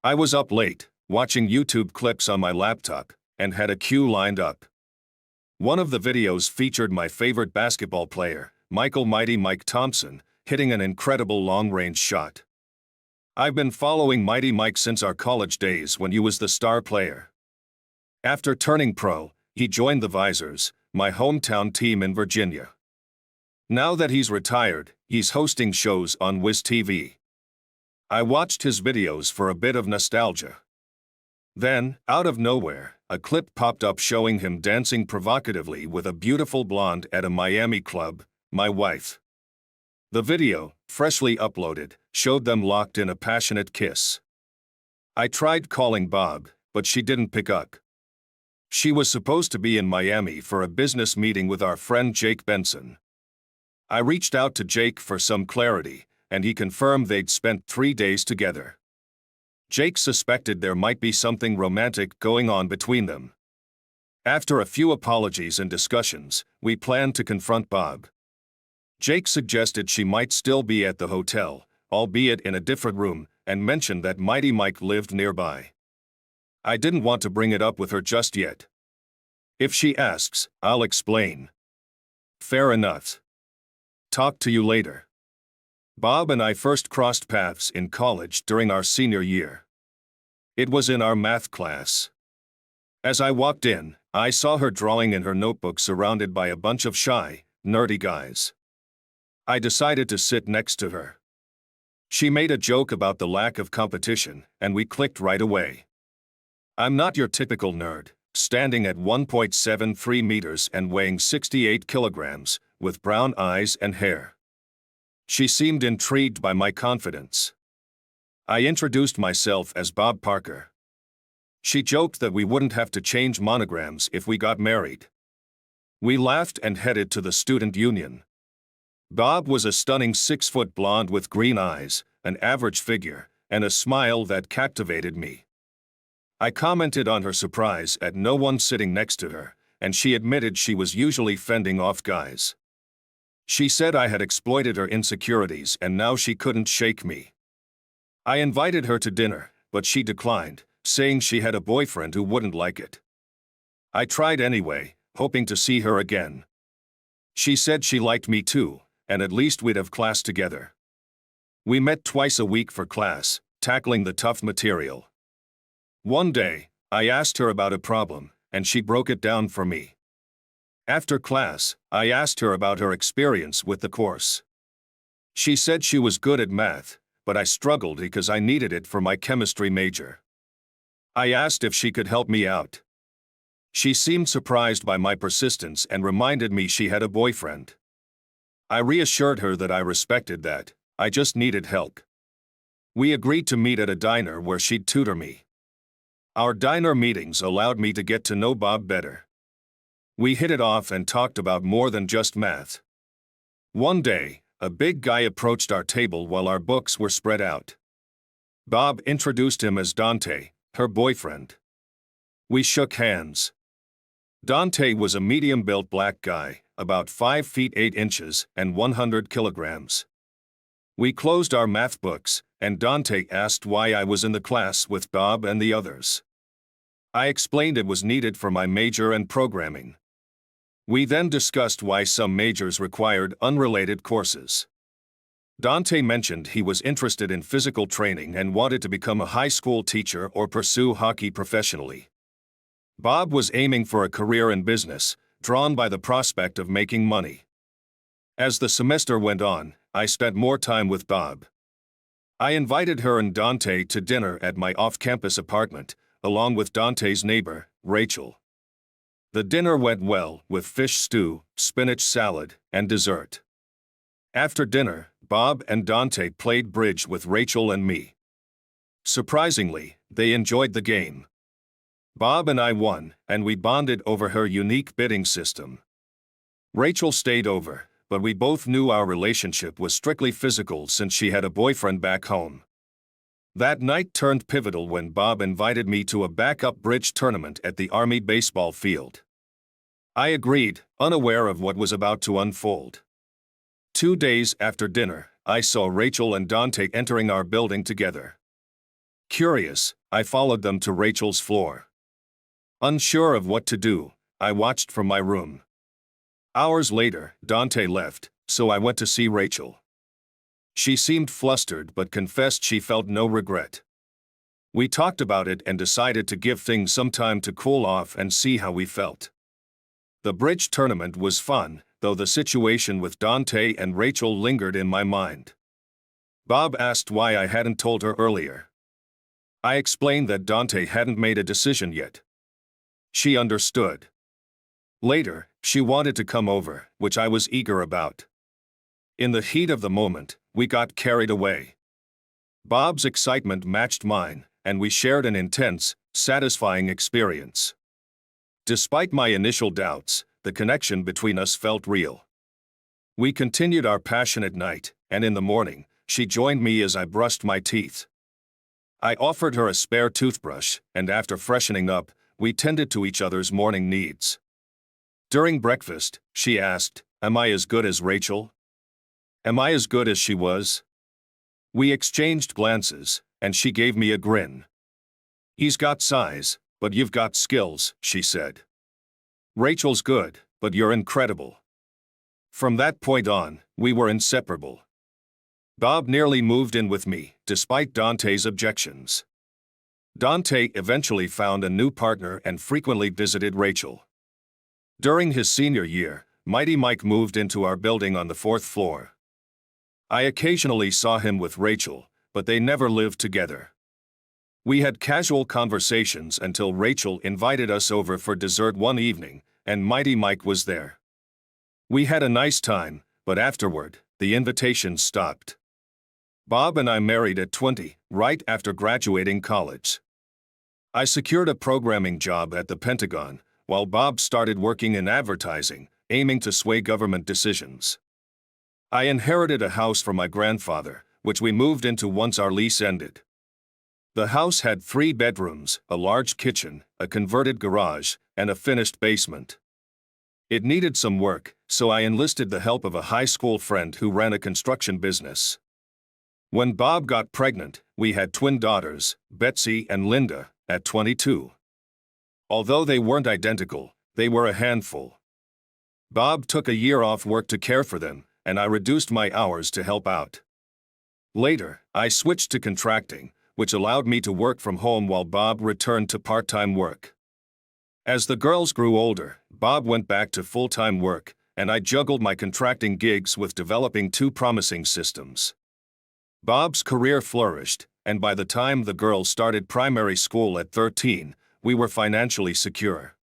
I was up late, watching YouTube clips on my laptop, and had a queue lined up. One of the videos featured my favorite basketball player, Mighty Mike Thompson, hitting an incredible long-range shot. I've been following Mighty Mike since our college days when he was the star player. After turning pro, he joined the Visors, my hometown team in Virginia. Now that he's retired, he's hosting shows on Wiz TV. I watched his videos for a bit of nostalgia. Then, out of nowhere, a clip popped up showing him dancing provocatively with a beautiful blonde at a Miami club, my wife. The video, freshly uploaded, showed them locked in a passionate kiss. I tried calling Bob, but she didn't pick up. She was supposed to be in Miami for a business meeting with our friend Jake Benson. I reached out to Jake for some clarity, and he confirmed they'd spent 3 days together. Jake suspected there might be something romantic going on between them. After a few apologies and discussions, we planned to confront Bob. Jake suggested she might still be at the hotel, albeit in a different room, and mentioned that Mighty Mike lived nearby. I didn't want to bring it up with her just yet. If she asks, I'll explain. Fair enough. Talk to you later. Bob and I first crossed paths in college during our senior year. It was in our math class. As I walked in, I saw her drawing in her notebook surrounded by a bunch of shy, nerdy guys. I decided to sit next to her. She made a joke about the lack of competition, and we clicked right away. I'm not your typical nerd, standing at 1.73 meters and weighing 68 kilograms, with brown eyes and hair. She seemed intrigued by my confidence. I introduced myself as Bob Parker. She joked that we wouldn't have to change monograms if we got married. We laughed and headed to the student union. Bob was a stunning 6-foot blonde with green eyes, an average figure, and a smile that captivated me. I commented on her surprise at no one sitting next to her, and she admitted she was usually fending off guys. She said I had exploited her insecurities and now she couldn't shake me. I invited her to dinner, but she declined, saying she had a boyfriend who wouldn't like it. I tried anyway, hoping to see her again. She said she liked me too, and at least we'd have class together. We met twice a week for class, tackling the tough material. One day, I asked her about a problem, and she broke it down for me. After class, I asked her about her experience with the course. She said she was good at math, but I struggled because I needed it for my chemistry major. I asked if she could help me out. She seemed surprised by my persistence and reminded me she had a boyfriend. I reassured her that I respected that, I just needed help. We agreed to meet at a diner where she'd tutor me. Our diner meetings allowed me to get to know Bob better. We hit it off and talked about more than just math. One day, a big guy approached our table while our books were spread out. Bob introduced him as Dante, her boyfriend. We shook hands. Dante was a medium-built black guy, about 5 feet 8 inches and 100 kilograms. We closed our math books, and Dante asked why I was in the class with Bob and the others. I explained it was needed for my major and programming. We then discussed why some majors required unrelated courses. Dante mentioned he was interested in physical training and wanted to become a high school teacher or pursue hockey professionally. Bob was aiming for a career in business, drawn by the prospect of making money. As the semester went on, I spent more time with Bob. I invited her and Dante to dinner at my off-campus apartment, along with Dante's neighbor, Rachel. The dinner went well, with fish stew, spinach salad, and dessert. After dinner, Bob and Dante played bridge with Rachel and me. Surprisingly, they enjoyed the game. Bob and I won, and we bonded over her unique bidding system. Rachel stayed over, but we both knew our relationship was strictly physical since she had a boyfriend back home. That night turned pivotal when Bob invited me to a backup bridge tournament at the Army baseball field. I agreed, unaware of what was about to unfold. 2 days after dinner, I saw Rachel and Dante entering our building together. Curious, I followed them to Rachel's floor. Unsure of what to do, I watched from my room. Hours later, Dante left, so I went to see Rachel. She seemed flustered but confessed she felt no regret. We talked about it and decided to give things some time to cool off and see how we felt. The bridge tournament was fun, though the situation with Dante and Rachel lingered in my mind. Bob asked why I hadn't told her earlier. I explained that Dante hadn't made a decision yet. She understood. Later, she wanted to come over, which I was eager about. In the heat of the moment, we got carried away. Bob's excitement matched mine, and we shared an intense, satisfying experience. Despite my initial doubts, the connection between us felt real. We continued our passionate night, and in the morning, she joined me as I brushed my teeth. I offered her a spare toothbrush, and after freshening up, we tended to each other's morning needs. During breakfast, she asked, "Am I as good as Rachel? Am I as good as she was?" We exchanged glances, and she gave me a grin. "He's got size, but you've got skills," she said. "Rachel's good, but you're incredible." From that point on, we were inseparable. Bob nearly moved in with me, despite Dante's objections. Dante eventually found a new partner and frequently visited Rachel. During his senior year, Mighty Mike moved into our building on the 4th floor. I occasionally saw him with Rachel, but they never lived together. We had casual conversations until Rachel invited us over for dessert one evening, and Mighty Mike was there. We had a nice time, but afterward, the invitation stopped. Bob and I married at 20, right after graduating college. I secured a programming job at the Pentagon, while Bob started working in advertising, aiming to sway government decisions. I inherited a house from my grandfather, which we moved into once our lease ended. The house had 3 bedrooms, a large kitchen, a converted garage, and a finished basement. It needed some work, so I enlisted the help of a high school friend who ran a construction business. When Bob got pregnant, we had twin daughters, Betsy and Linda, at 22. Although they weren't identical, they were a handful. Bob took a year off work to care for them, and I reduced my hours to help out. Later, I switched to contracting, which allowed me to work from home while Bob returned to part-time work. As the girls grew older, Bob went back to full-time work, and I juggled my contracting gigs with developing 2 promising systems. Bob's career flourished, and by the time the girls started primary school at 13, we were financially secure.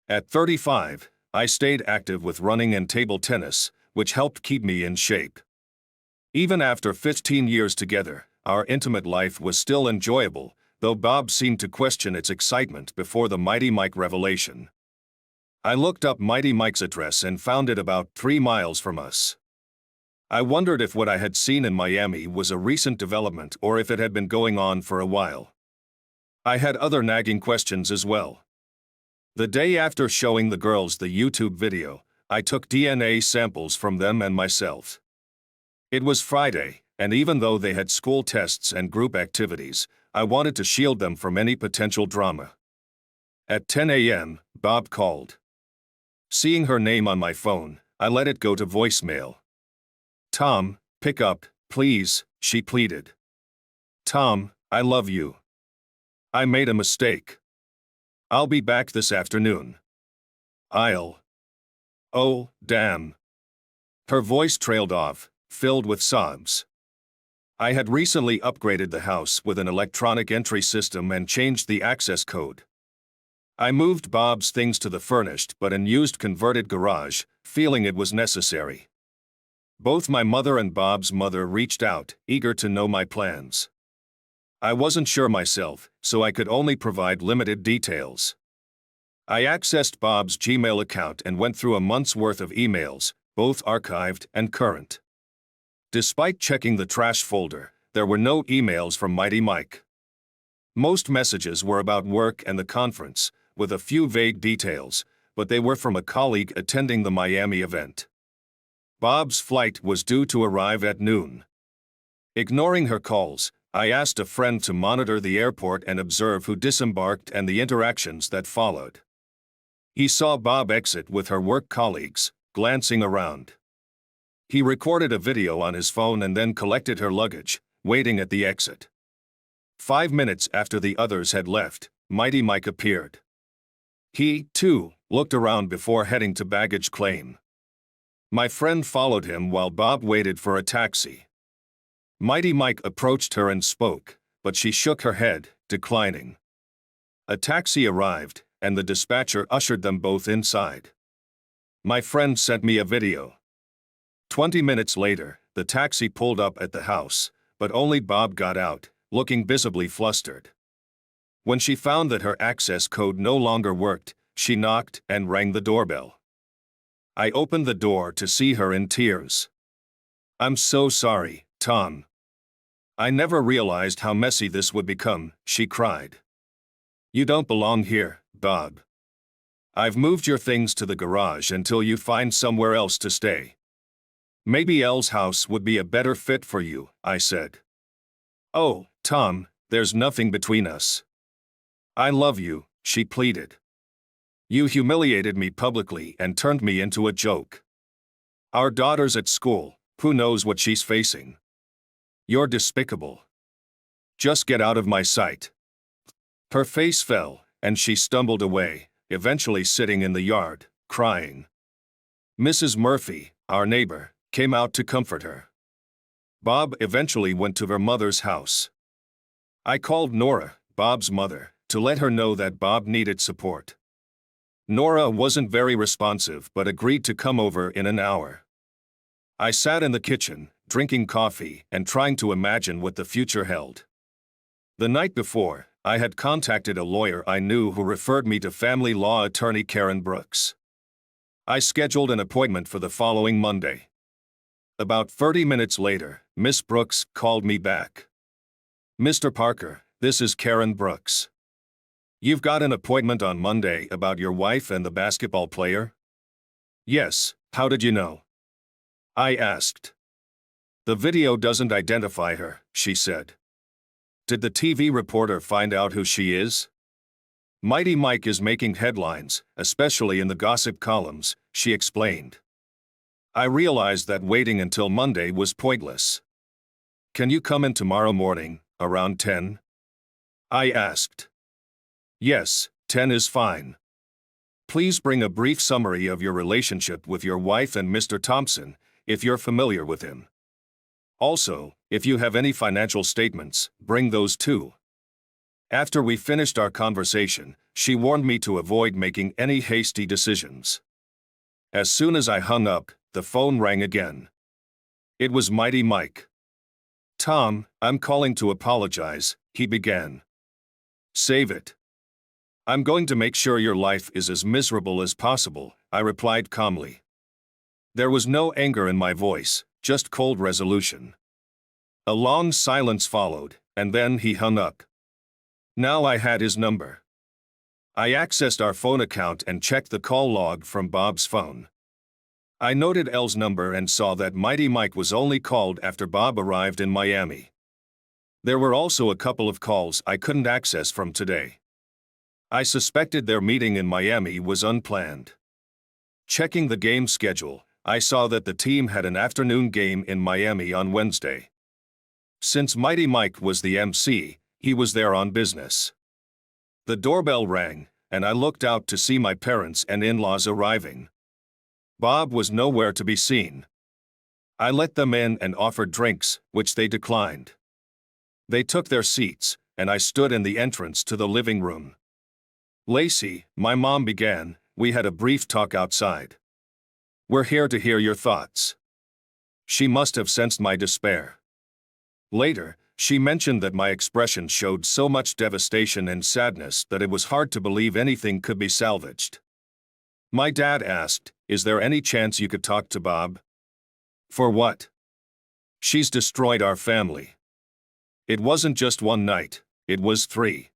At 35, I stayed active with running and table tennis, which helped keep me in shape. Even after 15 years together, our intimate life was still enjoyable, though Bob seemed to question its excitement before the Mighty Mike revelation. I looked up Mighty Mike's address and found it about 3 miles from us. I wondered if what I had seen in Miami was a recent development or if it had been going on for a while. I had other nagging questions as well. The day after showing the girls the YouTube video, I took DNA samples from them and myself. It was Friday, and even though they had school tests and group activities, I wanted to shield them from any potential drama. At 10 a.m., Bob called. Seeing her name on my phone, I let it go to voicemail. "Tom, pick up, please," she pleaded. "Tom, I love you. I made a mistake. I'll be back this afternoon. Oh, damn." Her voice trailed off, filled with sobs. I had recently upgraded the house with an electronic entry system and changed the access code. I moved Bob's things to the furnished but unused converted garage, feeling it was necessary. Both my mother and Bob's mother reached out, eager to know my plans. I wasn't sure myself, so I could only provide limited details. I accessed Bob's Gmail account and went through a month's worth of emails, both archived and current. Despite checking the trash folder, there were no emails from Mighty Mike. Most messages were about work and the conference, with a few vague details, but they were from a colleague attending the Miami event. Bob's flight was due to arrive at noon. Ignoring her calls, I asked a friend to monitor the airport and observe who disembarked and the interactions that followed. He saw Bob exit with her work colleagues, glancing around. He recorded a video on his phone and then collected her luggage, waiting at the exit. 5 minutes after the others had left, Mighty Mike appeared. He, too, looked around before heading to baggage claim. My friend followed him while Bob waited for a taxi. Mighty Mike approached her and spoke, but she shook her head, declining. A taxi arrived, and the dispatcher ushered them both inside. My friend sent me a video. 20 minutes later, the taxi pulled up at the house, but only Bob got out, looking visibly flustered. When she found that her access code no longer worked, she knocked and rang the doorbell. I opened the door to see her in tears. "I'm so sorry, Tom. I never realized how messy this would become," she cried. "You don't belong here, Bob. I've moved your things to the garage until you find somewhere else to stay." "Maybe Elle's house would be a better fit for you," I said. "Oh, Tom, there's nothing between us. I love you," she pleaded. "You humiliated me publicly and turned me into a joke. Our daughter's at school, who knows what she's facing. You're despicable. Just get out of my sight." Her face fell, and she stumbled away, eventually sitting in the yard, crying. Mrs. Murphy, our neighbor, came out to comfort her. Bob eventually went to her mother's house. I called Nora, Bob's mother, to let her know that Bob needed support. Nora wasn't very responsive but agreed to come over in an hour. I sat in the kitchen, drinking coffee and trying to imagine what the future held. The night before, I had contacted a lawyer I knew who referred me to family law attorney Karen Brooks. I scheduled an appointment for the following Monday. About 30 minutes later, Miss Brooks called me back. "Mr. Parker, this is Karen Brooks. You've got an appointment on Monday about your wife and the basketball player?" "Yes, how did you know?" I asked. "The video doesn't identify her," she said. "Did the TV reporter find out who she is?" "Mighty Mike is making headlines, especially in the gossip columns," she explained. I realized that waiting until Monday was pointless. "Can you come in tomorrow morning, around 10? I asked. "Yes, 10 is fine. Please bring a brief summary of your relationship with your wife and Mr. Thompson, if you're familiar with him. Also, if you have any financial statements, bring those too." After we finished our conversation, she warned me to avoid making any hasty decisions. As soon as I hung up, the phone rang again. It was Mighty Mike. "Tom, I'm calling to apologize," he began. "Save it. I'm going to make sure your life is as miserable as possible," I replied calmly. There was no anger in my voice, just cold resolution. A long silence followed, and then he hung up. Now I had his number. I accessed our phone account and checked the call log from Bob's phone. I noted Elle's number and saw that Mighty Mike was only called after Bob arrived in Miami. There were also a couple of calls I couldn't access from today. I suspected their meeting in Miami was unplanned. Checking the game schedule, I saw that the team had an afternoon game in Miami on Wednesday. Since Mighty Mike was the MC, he was there on business. The doorbell rang, and I looked out to see my parents and in-laws arriving. Bob was nowhere to be seen. I let them in and offered drinks, which they declined. They took their seats, and I stood in the entrance to the living room. "Lacey," my mom began, "we had a brief talk outside. We're here to hear your thoughts." She must have sensed my despair. Later, she mentioned that my expression showed so much devastation and sadness that it was hard to believe anything could be salvaged. My dad asked, "Is there any chance you could talk to Bob?" "For what?" "She's destroyed our family. It wasn't just one night, it was 3.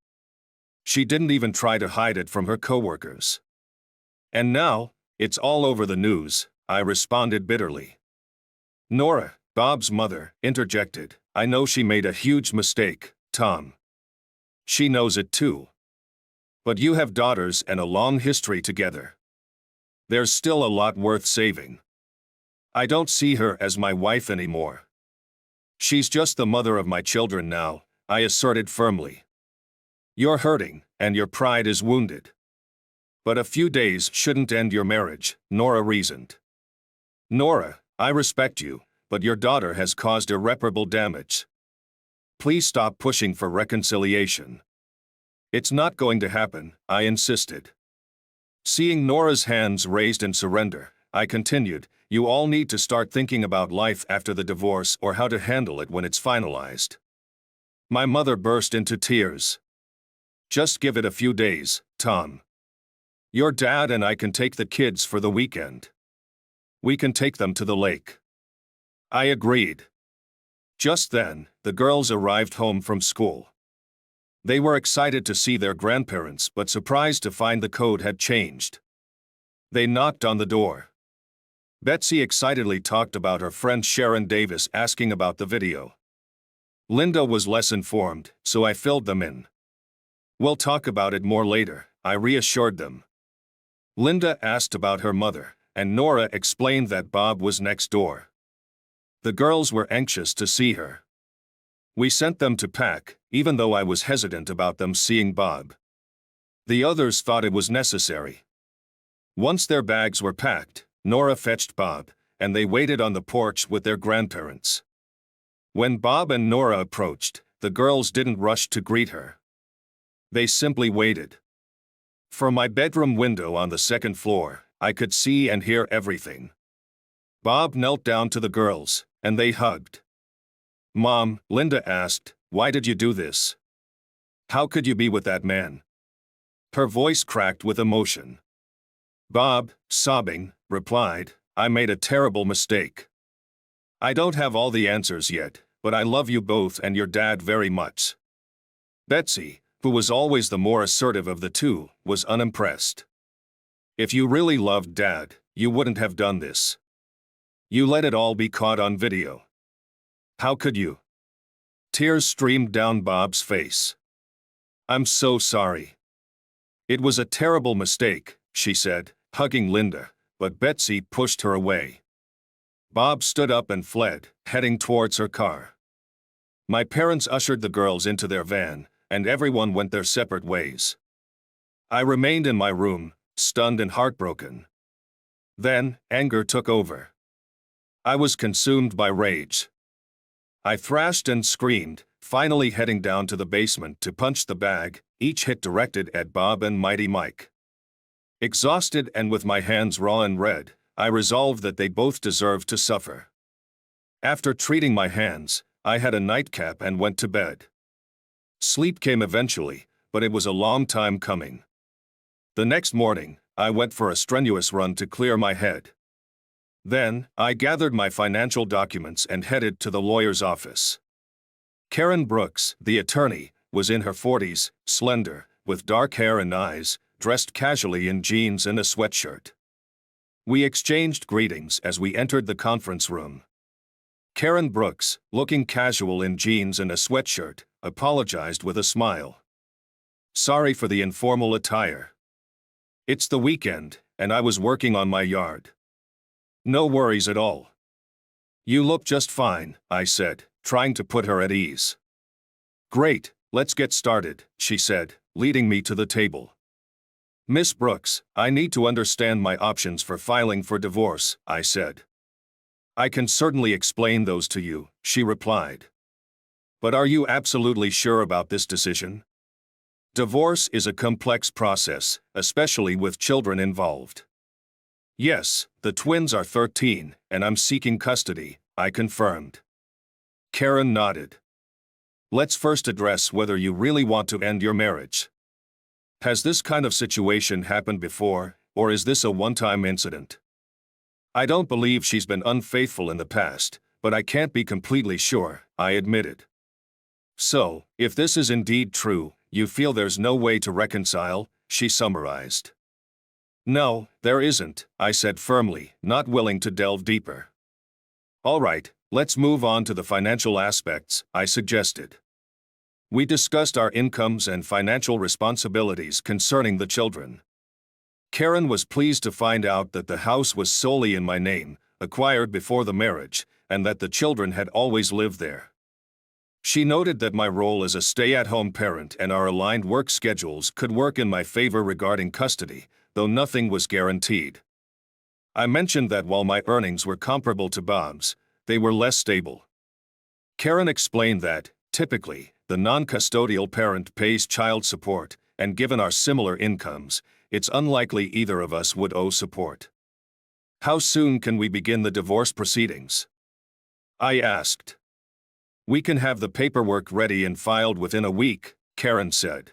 She didn't even try to hide it from her coworkers. And now, it's all over the news," I responded bitterly. Nora, Bob's mother, interjected, I know she made a huge mistake, Tom. She knows it too. But you have daughters and a long history together. There's still a lot worth saving. I don't see her as my wife anymore. She's just the mother of my children now, I asserted firmly. You're hurting, and your pride is wounded. But a few days shouldn't end your marriage, Nora reasoned. Nora, I respect you, but your daughter has caused irreparable damage. Please stop pushing for reconciliation. It's not going to happen, I insisted. Seeing Nora's hands raised in surrender, I continued, you all need to start thinking about life after the divorce or how to handle it when it's finalized. My mother burst into tears. Just give it a few days, Tom. Your dad and I can take the kids for the weekend. We can take them to the lake. I agreed. Just then, the girls arrived home from school. They were excited to see their grandparents but surprised to find the code had changed. They knocked on the door. Betsy excitedly talked about her friend Sharon Davis asking about the video. Linda was less informed, so I filled them in. We'll talk about it more later, I reassured them. Linda asked about her mother, and Nora explained that Bob was next door. The girls were anxious to see her. We sent them to pack, even though I was hesitant about them seeing Bob. The others thought it was necessary. Once their bags were packed, Nora fetched Bob, and they waited on the porch with their grandparents. When Bob and Nora approached, the girls didn't rush to greet her. They simply waited. From my bedroom window on the second floor, I could see and hear everything. Bob knelt down to the girls, and they hugged. Mom, Linda asked, why did you do this? How could you be with that man? Her voice cracked with emotion. Bob, sobbing, replied, I made a terrible mistake. I don't have all the answers yet, but I love you both and your dad very much. Betsy, who was always the more assertive of the two, was unimpressed. If you really loved Dad, you wouldn't have done this. You let it all be caught on video. How could you? Tears streamed down Bob's face. I'm so sorry. It was a terrible mistake, she said, hugging Linda, but Betsy pushed her away. Bob stood up and fled, heading towards her car. My parents ushered the girls into their van, and everyone went their separate ways. I remained in my room, stunned and heartbroken. Then, anger took over. I was consumed by rage. I thrashed and screamed, finally heading down to the basement to punch the bag, each hit directed at Bob and Mighty Mike. Exhausted and with my hands raw and red, I resolved that they both deserved to suffer. After treating my hands, I had a nightcap and went to bed. Sleep came eventually, but it was a long time coming. The next morning, I went for a strenuous run to clear my head. Then, I gathered my financial documents and headed to the lawyer's office. Karen Brooks, the attorney, was in her 40s, slender, with dark hair and eyes, dressed casually in jeans and a sweatshirt. We exchanged greetings as we entered the conference room. Karen Brooks, looking casual in jeans and a sweatshirt, apologized with a smile. Sorry for the informal attire. It's the weekend, and I was working on my yard. No worries at all. You look just fine, I said, trying to put her at ease. Great, let's get started, she said, leading me to the table. Miss Brooks, I need to understand my options for filing for divorce, I said. I can certainly explain those to you, she replied. But are you absolutely sure about this decision? Divorce is a complex process, especially with children involved. Yes, the twins are 13, and I'm seeking custody, I confirmed. Karen nodded. Let's first address whether you really want to end your marriage. Has this kind of situation happened before, or is this a one-time incident? I don't believe she's been unfaithful in the past, but I can't be completely sure, I admitted. So, if this is indeed true, you feel there's no way to reconcile, she summarized. No, there isn't, I said firmly, not willing to delve deeper. All right, Let's move on to the financial aspects, I suggested. We discussed our incomes and financial responsibilities concerning the children. Karen was pleased to find out that the house was solely in my name, acquired before the marriage, and that the children had always lived there. She noted that my role as a stay-at-home parent and our aligned work schedules could work in my favor regarding custody, though nothing was guaranteed. I mentioned that while my earnings were comparable to Bob's, they were less stable. Karen explained that, typically, the non-custodial parent pays child support, and given our similar incomes, it's unlikely either of us would owe support. How soon can we begin the divorce proceedings? I asked. We can have the paperwork ready and filed within a week, Karen said.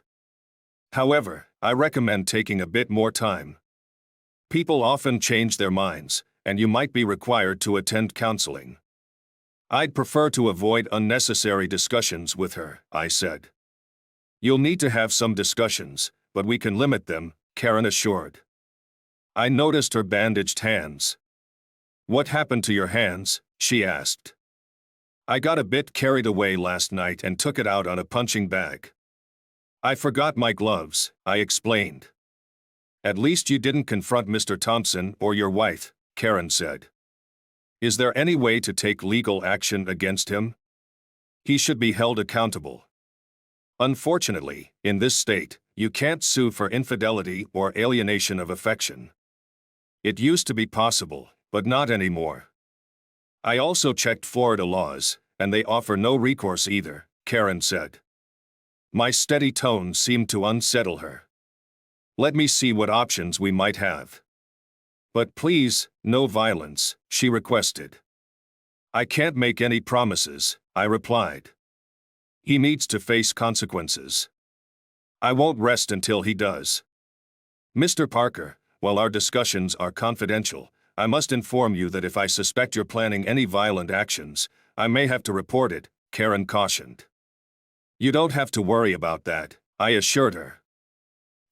However, I recommend taking a bit more time. People often change their minds, and you might be required to attend counseling. I'd prefer to avoid unnecessary discussions with her, I said. You'll need to have some discussions, but we can limit them, Karen assured. I noticed her bandaged hands. What happened to your hands? She asked. I got a bit carried away last night and took it out on a punching bag. I forgot my gloves, I explained. At least you didn't confront Mr. Thompson or your wife, Karen said. Is there any way to take legal action against him? He should be held accountable. Unfortunately, in this state, you can't sue for infidelity or alienation of affection. It used to be possible, but not anymore. I also checked Florida laws, and they offer no recourse either, Karen said. My steady tone seemed to unsettle her. Let me see what options we might have. But please, no violence, she requested. I can't make any promises, I replied. He needs to face consequences. I won't rest until he does. Mr. Parker, while our discussions are confidential, I must inform you that if I suspect you're planning any violent actions, I may have to report it, Karen cautioned. You don't have to worry about that, I assured her.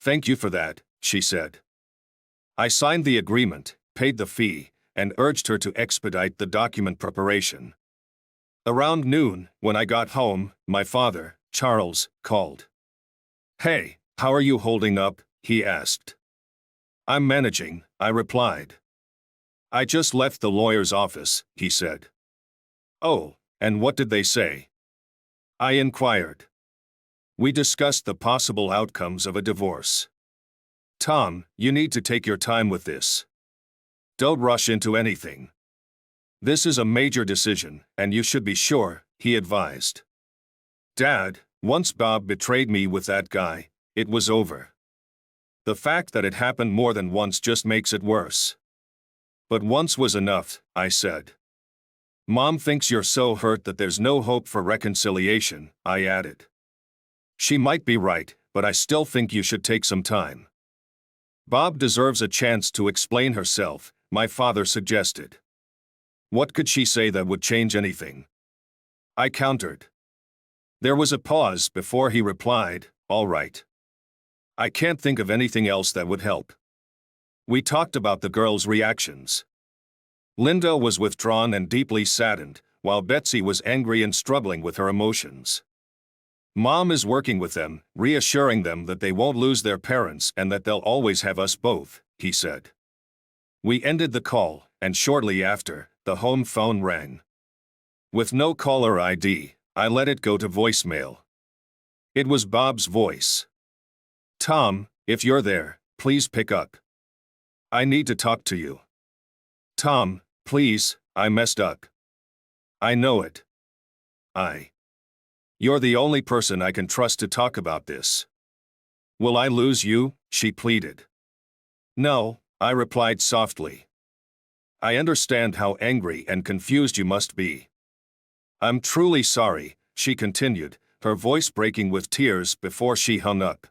Thank you for that, she said. I signed the agreement, paid the fee, and urged her to expedite the document preparation. Around noon, when I got home, my father, Charles, called. Hey, how are you holding up? He asked. I'm managing, I replied. I just left the lawyer's office, he said. Oh, and what did they say? I inquired. We discussed the possible outcomes of a divorce. Tom, you need to take your time with this. Don't rush into anything. This is a major decision, and you should be sure, he advised. Dad, once Bob betrayed me with that guy, it was over. The fact that it happened more than once just makes it worse. But once was enough, I said. Mom thinks you're so hurt that there's no hope for reconciliation, I added. She might be right, but I still think you should take some time. Bob deserves a chance to explain herself, my father suggested. What could she say that would change anything? I countered. There was a pause before he replied, all right. I can't think of anything else that would help. We talked about the girls' reactions. Linda was withdrawn and deeply saddened, while Betsy was angry and struggling with her emotions. Mom is working with them, reassuring them that they won't lose their parents and that they'll always have us both, he said. We ended the call, and shortly after, the home phone rang. With no caller ID, I let it go to voicemail. It was Bob's voice. Tom, if you're there, please pick up. I need to talk to you. Tom, please, I messed up. I know it. You're the only person I can trust to talk about this. Will I lose you? She pleaded. No, I replied softly. I understand how angry and confused you must be. I'm truly sorry, she continued, her voice breaking with tears before she hung up.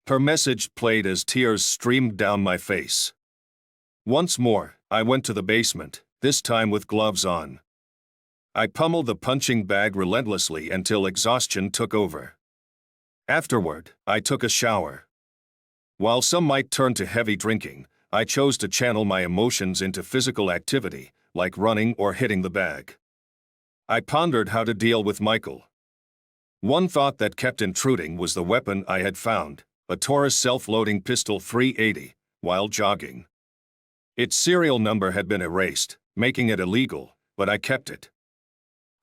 Her message played as tears streamed down my face. Once more, I went to the basement, this time with gloves on. I pummeled the punching bag relentlessly until exhaustion took over. Afterward, I took a shower. While some might turn to heavy drinking, I chose to channel my emotions into physical activity, like running or hitting the bag. I pondered how to deal with Michael. One thought that kept intruding was the weapon I had found, a Taurus self-loading pistol 380, while jogging. Its serial number had been erased, making it illegal, but I kept it.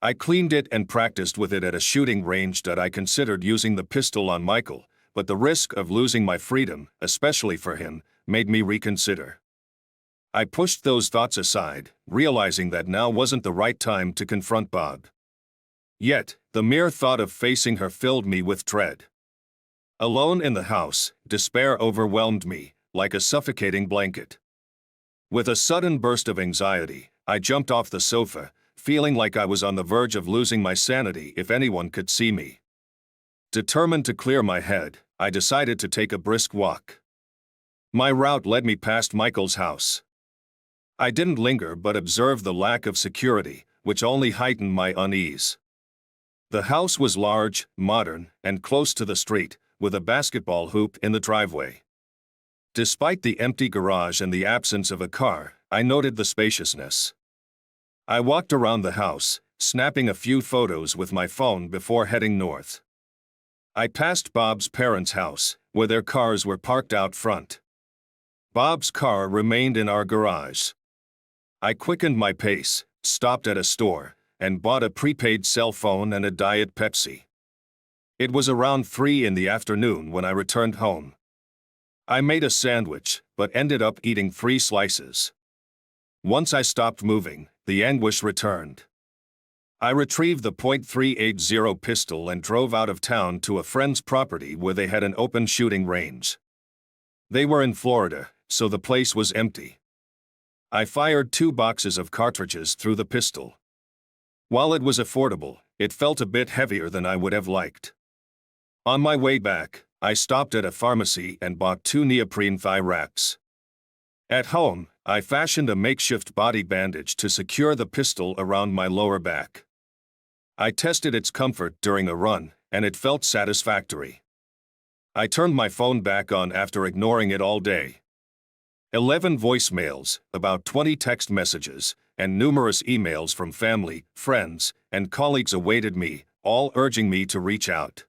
I cleaned it and practiced with it at a shooting range that I considered using the pistol on Michael, but the risk of losing my freedom, especially for him, made me reconsider. I pushed those thoughts aside, realizing that now wasn't the right time to confront Bob. Yet, the mere thought of facing her filled me with dread. Alone in the house, despair overwhelmed me, like a suffocating blanket. With a sudden burst of anxiety, I jumped off the sofa, feeling like I was on the verge of losing my sanity if anyone could see me. Determined to clear my head, I decided to take a brisk walk. My route led me past Michael's house. I didn't linger but observed the lack of security, which only heightened my unease. The house was large, modern, and close to the street, with a basketball hoop in the driveway. Despite the empty garage and the absence of a car, I noted the spaciousness. I walked around the house, snapping a few photos with my phone before heading north. I passed Bob's parents' house, where their cars were parked out front. Bob's car remained in our garage. I quickened my pace, stopped at a store, and bought a prepaid cell phone and a Diet Pepsi. It was around 3 in the afternoon when I returned home. I made a sandwich, but ended up eating 3 slices. Once I stopped moving, the anguish returned. I retrieved the .380 pistol and drove out of town to a friend's property where they had an open shooting range. They were in Florida, so the place was empty. I fired 2 boxes of cartridges through the pistol. While it was affordable, it felt a bit heavier than I would have liked. On my way back, I stopped at a pharmacy and bought 2 neoprene thigh wraps. At home, I fashioned a makeshift body bandage to secure the pistol around my lower back. I tested its comfort during a run, and it felt satisfactory. I turned my phone back on after ignoring it all day. 11 voicemails, about 20 text messages, and numerous emails from family, friends, and colleagues awaited me, all urging me to reach out.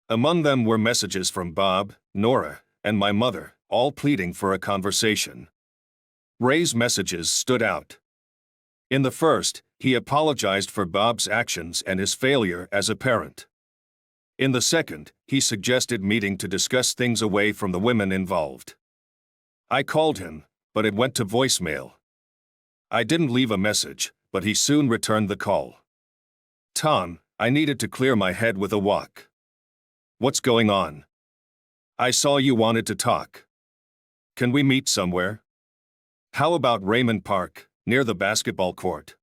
Among them were messages from Bob, Nora, and my mother, all pleading for a conversation. Ray's messages stood out. In the first, he apologized for Bob's actions and his failure as a parent. In the second, he suggested meeting to discuss things away from the women involved. I called him, but it went to voicemail. I didn't leave a message, but he soon returned the call. "Tom, I needed to clear my head with a walk." "What's going on?" "I saw you wanted to talk. Can we meet somewhere?" "How about Raymond Park, near the basketball court?"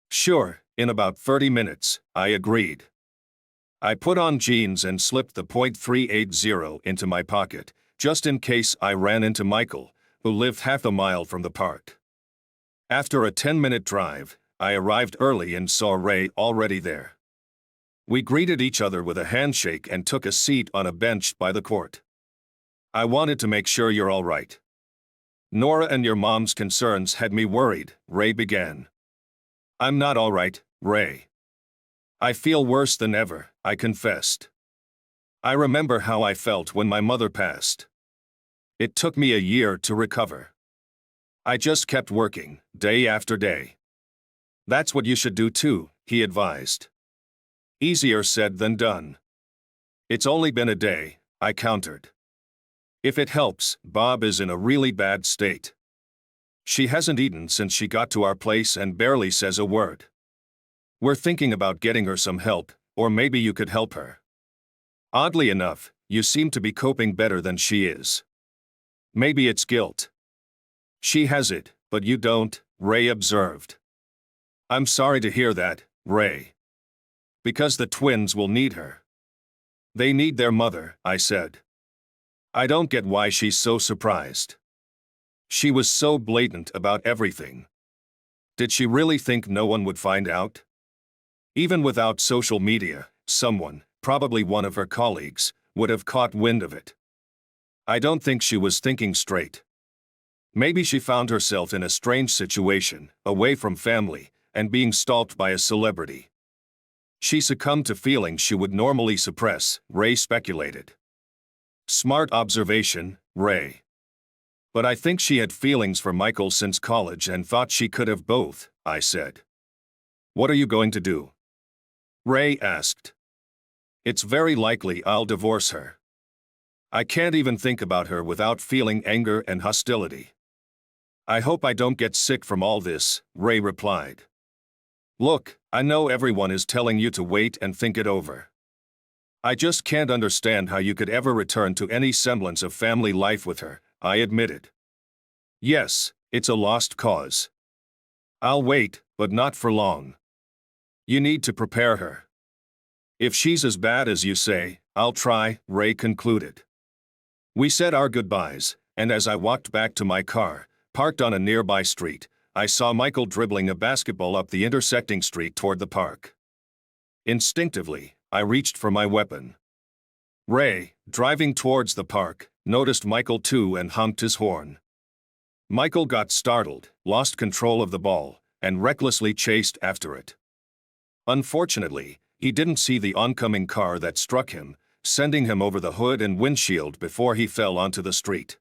"Sure, in about 30 minutes, I agreed. I put on jeans and slipped the .380 into my pocket, just in case I ran into Michael, who lived half a mile from the park. After a 10-minute drive, I arrived early and saw Ray already there. We greeted each other with a handshake and took a seat on a bench by the court. "I wanted to make sure you're all right. Nora and your mom's concerns had me worried," Ray began. "I'm not all right, Ray. I feel worse than ever," I confessed. "I remember how I felt when my mother passed. It took me a year to recover. I just kept working, day after day." "That's what you should do too," he advised. "Easier said than done." "It's only been a day," I countered. "If it helps, Bob is in a really bad state. She hasn't eaten since she got to our place and barely says a word. We're thinking about getting her some help, or maybe you could help her. Oddly enough, you seem to be coping better than she is. Maybe it's guilt." "She has it, but you don't," Ray observed. "I'm sorry to hear that, Ray. Because the twins will need her." "They need their mother," I said. "I don't get why she's so surprised. She was so blatant about everything. Did she really think no one would find out? Even without social media, someone, probably one of her colleagues, would have caught wind of it. I don't think she was thinking straight. Maybe she found herself in a strange situation, away from family, and being stalked by a celebrity. She succumbed to feelings she would normally suppress, Ray speculated. Smart observation, Ray. But I think she had feelings for Michael since college and thought she could have both, I said. What are you going to do? Ray asked. It's very likely I'll divorce her. I can't even think about her without feeling anger and hostility. I hope I don't get sick from all this, Ray replied. Look, I know everyone is telling you to wait and think it over. I just can't understand how you could ever return to any semblance of family life with her, I admitted. Yes, it's a lost cause. I'll wait, but not for long. You need to prepare her. If she's as bad as you say, I'll try, Ray concluded. We said our goodbyes, and as I walked back to my car, parked on a nearby street, I saw Michael dribbling a basketball up the intersecting street toward the park. Instinctively, I reached for my weapon. Ray, driving towards the park, noticed Michael too and honked his horn. Michael got startled, lost control of the ball, and recklessly chased after it. Unfortunately, he didn't see the oncoming car that struck him, sending him over the hood and windshield before he fell onto the street.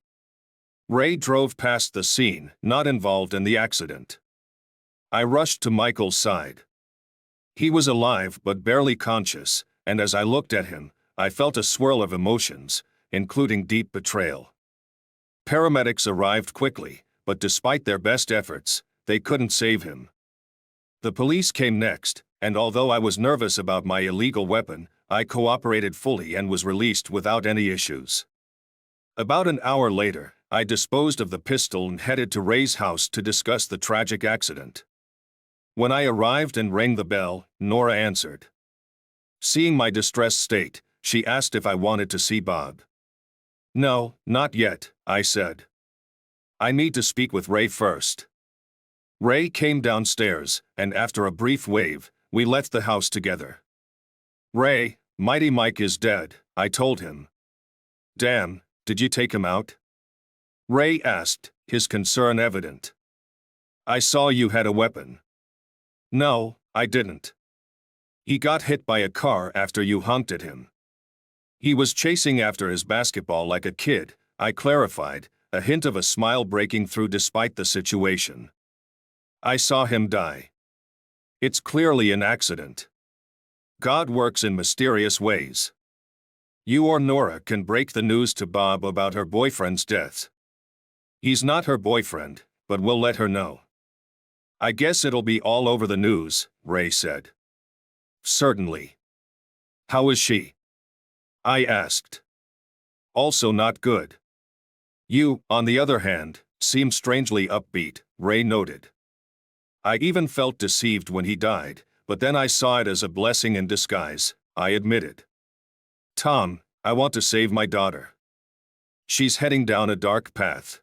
Ray drove past the scene, not involved in the accident. I rushed to Michael's side. He was alive but barely conscious, and as I looked at him, I felt a swirl of emotions, including deep betrayal. Paramedics arrived quickly, but despite their best efforts, they couldn't save him. The police came next, and although I was nervous about my illegal weapon, I cooperated fully and was released without any issues. About an hour later, I disposed of the pistol and headed to Ray's house to discuss the tragic accident. When I arrived and rang the bell, Nora answered. Seeing my distressed state, she asked if I wanted to see Bob. No, not yet, I said. I need to speak with Ray first. Ray came downstairs, and after a brief wave, we left the house together. Ray, Mighty Mike is dead, I told him. Damn, did you take him out? Ray asked, his concern evident. I saw you had a weapon. No, I didn't. He got hit by a car after you honked at him. He was chasing after his basketball like a kid, I clarified, a hint of a smile breaking through despite the situation. I saw him die. It's clearly an accident. God works in mysterious ways. You or Nora can break the news to Bob about her boyfriend's death. He's not her boyfriend, but we'll let her know. I guess it'll be all over the news, Ray said. Certainly. How is she? I asked. Also not good. You, on the other hand, seem strangely upbeat, Ray noted. I even felt deceived when he died, but then I saw it as a blessing in disguise, I admitted. Tom, I want to save my daughter. She's heading down a dark path.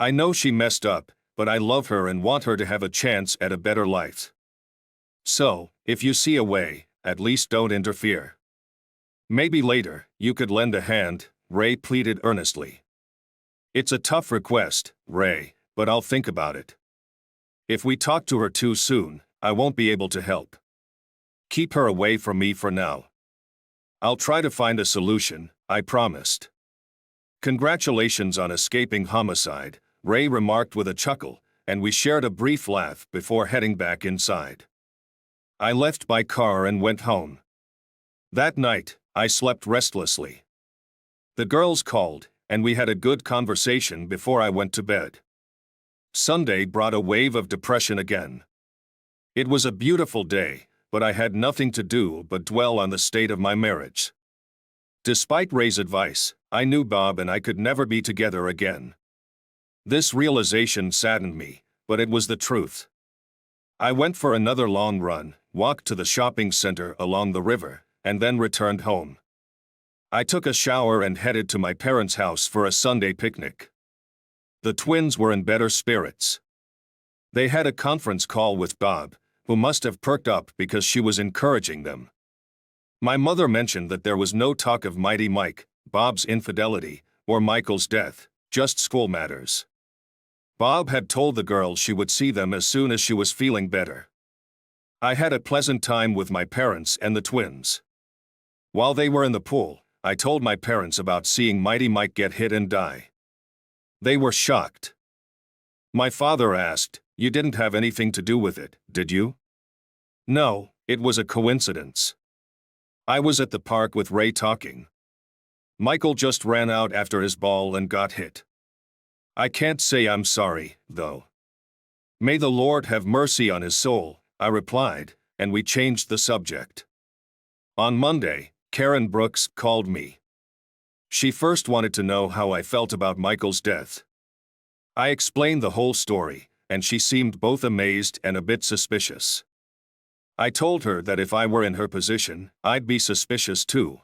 I know she messed up, but I love her and want her to have a chance at a better life. So, if you see a way, at least don't interfere. Maybe later, you could lend a hand, Ray pleaded earnestly. It's a tough request, Ray, but I'll think about it. If we talk to her too soon, I won't be able to help. Keep her away from me for now. I'll try to find a solution, I promised. Congratulations on escaping homicide, Ray remarked with a chuckle, and we shared a brief laugh before heading back inside. I left my car and went home. That night, I slept restlessly. The girls called, and we had a good conversation before I went to bed. Sunday brought a wave of depression again. It was a beautiful day, but I had nothing to do but dwell on the state of my marriage. Despite Ray's advice, I knew Bob and I could never be together again. This realization saddened me, but it was the truth. I went for another long run, walked to the shopping center along the river, and then returned home. I took a shower and headed to my parents' house for a Sunday picnic. The twins were in better spirits. They had a conference call with Bob, who must have perked up because she was encouraging them. My mother mentioned that there was no talk of Mighty Mike, Bob's infidelity, or Michael's death, just school matters. Bob had told the girls she would see them as soon as she was feeling better. I had a pleasant time with my parents and the twins. While they were in the pool, I told my parents about seeing Mighty Mike get hit and die. They were shocked. My father asked, "You didn't have anything to do with it, did you?" "No, it was a coincidence. I was at the park with Ray talking. Michael just ran out after his ball and got hit. I can't say I'm sorry, though." "May the Lord have mercy on his soul," I replied, and we changed the subject. On Monday, Karen Brooks called me. She first wanted to know how I felt about Michael's death. I explained the whole story, and she seemed both amazed and a bit suspicious. I told her that if I were in her position, I'd be suspicious too.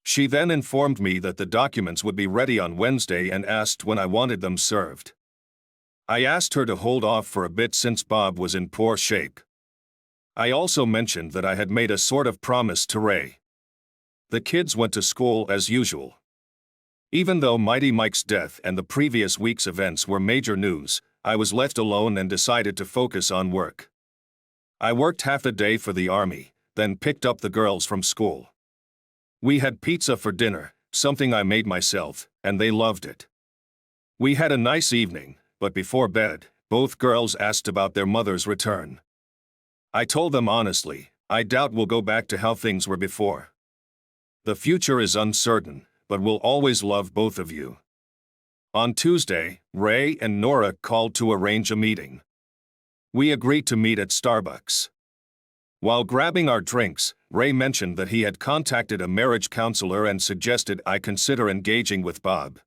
She then informed me that the documents would be ready on Wednesday and asked when I wanted them served. I asked her to hold off for a bit since Bob was in poor shape. I also mentioned that I had made a sort of promise to Ray. The kids went to school as usual. Even though Mighty Mike's death and the previous week's events were major news, I was left alone and decided to focus on work. I worked half a day for the army, then picked up the girls from school. We had pizza for dinner, something I made myself, and they loved it. We had a nice evening, but before bed, both girls asked about their mother's return. I told them honestly, I doubt we'll go back to how things were before. The future is uncertain, but we'll always love both of you. On Tuesday, Ray and Nora called to arrange a meeting. We agreed to meet at Starbucks. While grabbing our drinks, Ray mentioned that he had contacted a marriage counselor and suggested I consider engaging with Bob.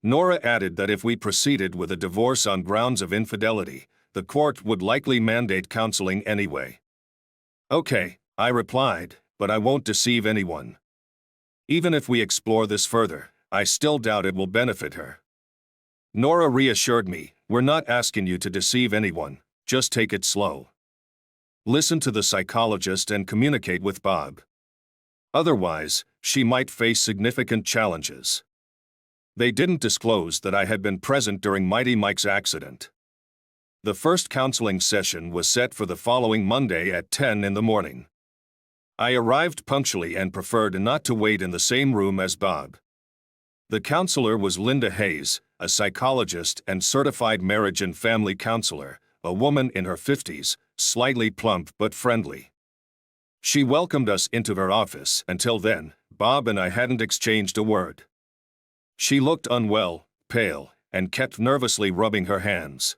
Nora added that if we proceeded with a divorce on grounds of infidelity, the court would likely mandate counseling anyway. "Okay," I replied, "but I won't deceive anyone. Even if we explore this further, I still doubt it will benefit her." Nora reassured me, "We're not asking you to deceive anyone, just take it slow. Listen to the psychologist and communicate with Bob. Otherwise, she might face significant challenges." They didn't disclose that I had been present during Mighty Mike's accident. The first counseling session was set for the following Monday at 10 in the morning. I arrived punctually and preferred not to wait in the same room as Bob. The counselor was Linda Hayes, a psychologist and certified marriage and family counselor, a woman in her 50s, slightly plump but friendly. She welcomed us into her office. Until then, Bob and I hadn't exchanged a word. She looked unwell, pale, and kept nervously rubbing her hands.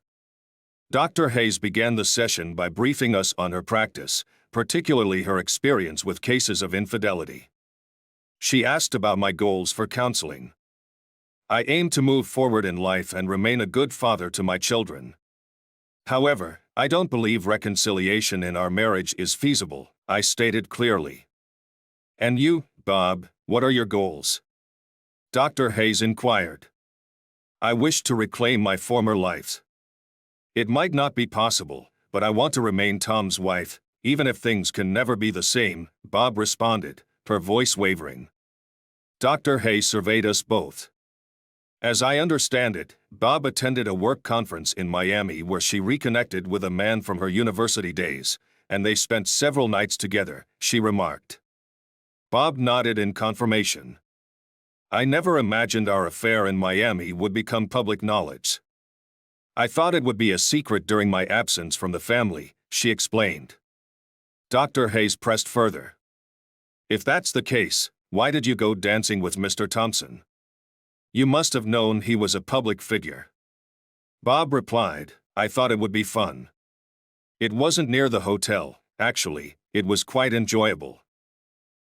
Dr. Hayes began the session by briefing us on her practice, particularly her experience with cases of infidelity. She asked about my goals for counseling. I aim to move forward in life and remain a good father to my children. However, I don't believe reconciliation in our marriage is feasible, I stated clearly. "And you, Bob, what are your goals?" Dr. Hayes inquired. "I wish to reclaim my former life. It might not be possible, but I want to remain Tom's wife, even if things can never be the same," Bob responded, her voice wavering. Dr. Hayes surveyed us both. As I understand it, Bob attended a work conference in Miami where she reconnected with a man from her university days, and they spent several nights together, she remarked. Bob nodded in confirmation. "I never imagined our affair in Miami would become public knowledge. I thought it would be a secret during my absence from the family," she explained. Dr. Hayes pressed further. "If that's the case, why did you go dancing with Mr. Thompson? You must have known he was a public figure." Bob replied, "I thought it would be fun. It wasn't near the hotel, actually, it was quite enjoyable.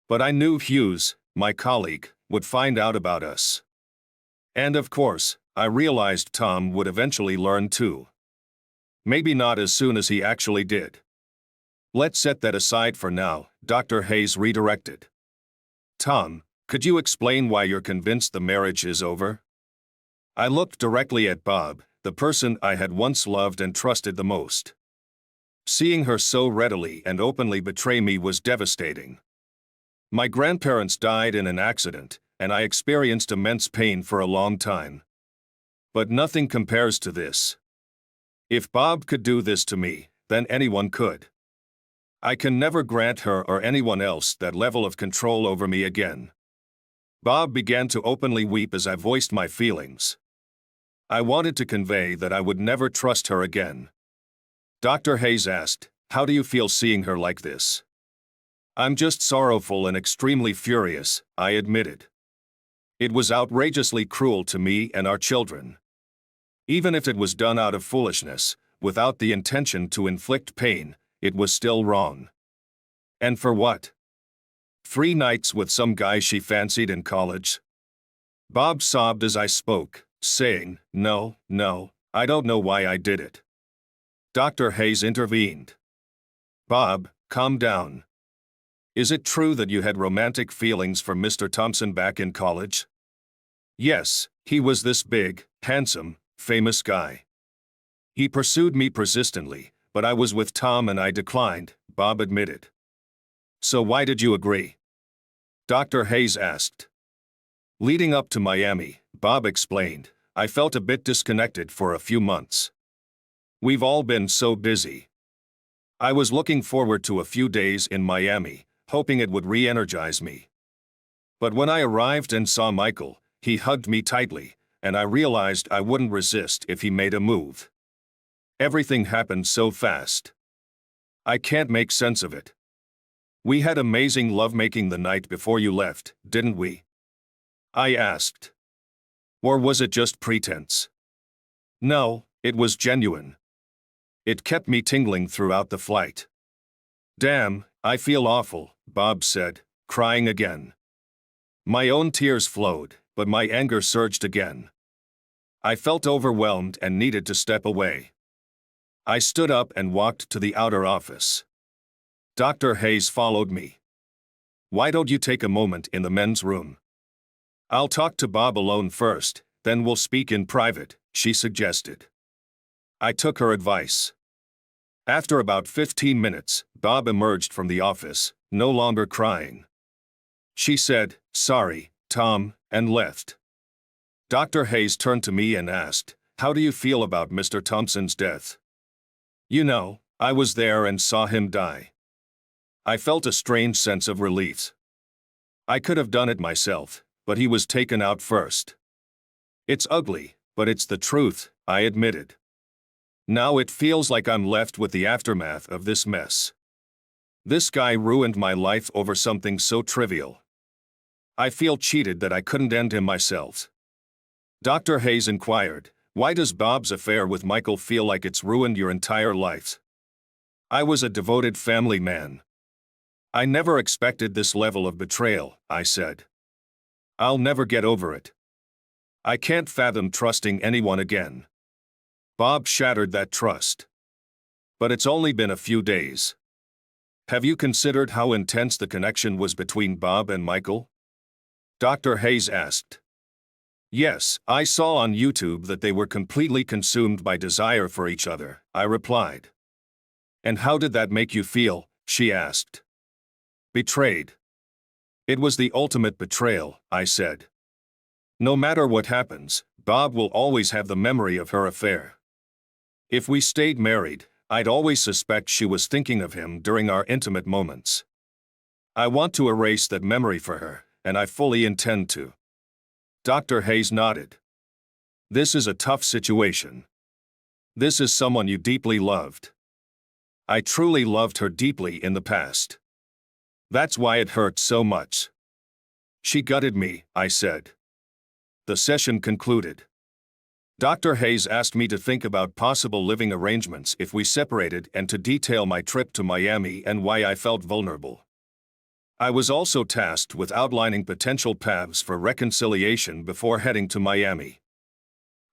But I knew Hughes, my colleague, would find out about us. And of course, I realized Tom would eventually learn too. Maybe not as soon as he actually did." "Let's set that aside for now," Dr. Hayes redirected. "Tom, could you explain why you're convinced the marriage is over?" I looked directly at Bob, the person I had once loved and trusted the most. Seeing her so readily and openly betray me was devastating. My grandparents died in an accident, and I experienced immense pain for a long time. But nothing compares to this. If Bob could do this to me, then anyone could. I can never grant her or anyone else that level of control over me again. Bob began to openly weep as I voiced my feelings. I wanted to convey that I would never trust her again. Dr. Hayes asked, "How do you feel seeing her like this?" "I'm just sorrowful and extremely furious," I admitted. It was outrageously cruel to me and our children. Even if it was done out of foolishness, without the intention to inflict pain, it was still wrong. And for what? 3 nights with some guy she fancied in college? Bob sobbed as I spoke, saying, No, I don't know why I did it." Dr. Hayes intervened. "Bob, calm down. Is it true that you had romantic feelings for Mr. Thompson back in college?" "Yes, he was this big, handsome, famous guy. He pursued me persistently, but I was with Tom and I declined," Bob admitted. "So why did you agree?" Dr. Hayes asked. "Leading up to Miami," Bob explained, "I felt a bit disconnected for a few months. We've all been so busy. I was looking forward to a few days in Miami, hoping it would re-energize me. But when I arrived and saw Michael, he hugged me tightly, and I realized I wouldn't resist if he made a move. Everything happened so fast. I can't make sense of it. We had amazing lovemaking the night before you left, didn't we?" I asked. "Or was it just pretense?" "No, it was genuine. It kept me tingling throughout the flight." "Damn, I feel awful," Bob said, crying again. My own tears flowed, but my anger surged again. I felt overwhelmed and needed to step away. I stood up and walked to the outer office. Dr. Hayes followed me. "Why don't you take a moment in the men's room? I'll talk to Bob alone first, then we'll speak in private," she suggested. I took her advice. After about 15 minutes, Bob emerged from the office, no longer crying. She said, "Sorry, Tom," and left. Dr. Hayes turned to me and asked, "How do you feel about Mr. Thompson's death?" "You know, I was there and saw him die." I felt a strange sense of relief. I could have done it myself, but he was taken out first. "It's ugly, but it's the truth," I admitted. "Now it feels like I'm left with the aftermath of this mess. This guy ruined my life over something so trivial. I feel cheated that I couldn't end him myself." Dr. Hayes inquired, "Why does Bob's affair with Michael feel like it's ruined your entire life?" "I was a devoted family man. I never expected this level of betrayal," I said. "I'll never get over it. I can't fathom trusting anyone again." Bob shattered that trust. "But it's only been a few days. Have you considered how intense the connection was between Bob and Michael?" Dr. Hayes asked. "Yes, I saw on YouTube that they were completely consumed by desire for each other," I replied. "And how did that make you feel?" she asked. "Betrayed. It was the ultimate betrayal," I said. "No matter what happens, Bob will always have the memory of her affair. If we stayed married, I'd always suspect she was thinking of him during our intimate moments. I want to erase that memory for her, and I fully intend to." Dr. Hayes nodded. "This is a tough situation. This is someone you deeply loved." "I truly loved her deeply in the past. That's why it hurt so much." "She gutted me," I said. The session concluded. Dr. Hayes asked me to think about possible living arrangements if we separated and to detail my trip to Miami and why I felt vulnerable. I was also tasked with outlining potential paths for reconciliation before heading to Miami.